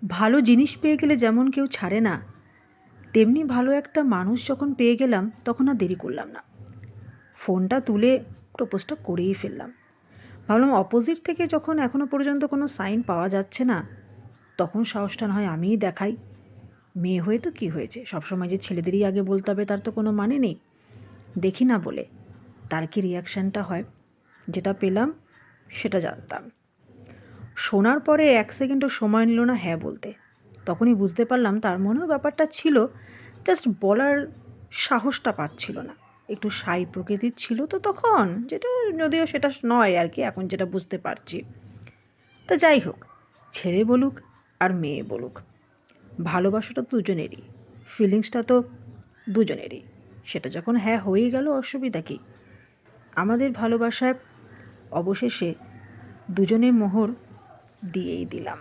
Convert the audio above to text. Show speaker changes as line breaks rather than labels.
ভালো জিনিস পেয়ে গেলে যেমন কেউ ছাড়ে না, তেমনি ভালো একটা মানুষ যখন পেয়ে গেলাম তখন আর দেরি করলাম না। ফোনটা তুলে প্রপোজটা করেই ফেললাম। ভাবলাম অপোজিট থেকে যখন এখনও পর্যন্ত কোনো সাইন পাওয়া যাচ্ছে না, তখন সাহসটা না হয় আমিই দেখাই। মেয়ে হয়ে তো কী হয়েছে, সবসময় যে ছেলেদেরই আগে বলতে হবে তার তো কোনো মানে নেই। দেখি না বলে তার কি রিয়াকশানটা হয়। যেটা পেলাম সেটা জানতাম। শোনার পরে 1 সেকেন্ডও সময় নিল না হ্যাঁ বলতে। তখনই বুঝতে পারলাম তার মনেও ব্যাপারটা ছিল, জাস্ট বলার সাহসটা পাচ্ছিল না। একটু শাই প্রকৃতির ছিল তো তখন, যেটা যদিও সেটা নয় আর কি, এখন যেটা বুঝতে পারছি। তা যাই হোক, ছেলে বলুক আর মেয়ে বলুক, ভালোবাসাটা তো দুজনেরই, ফিলিংসটা তো দুজনেরই। সেটা যখন হ্যাঁ হয়েই গেল, অসুবিধা কী? আমাদের ভালোবাসায় অবশেষে দুজনের মোহর দিয়েই দিলাম।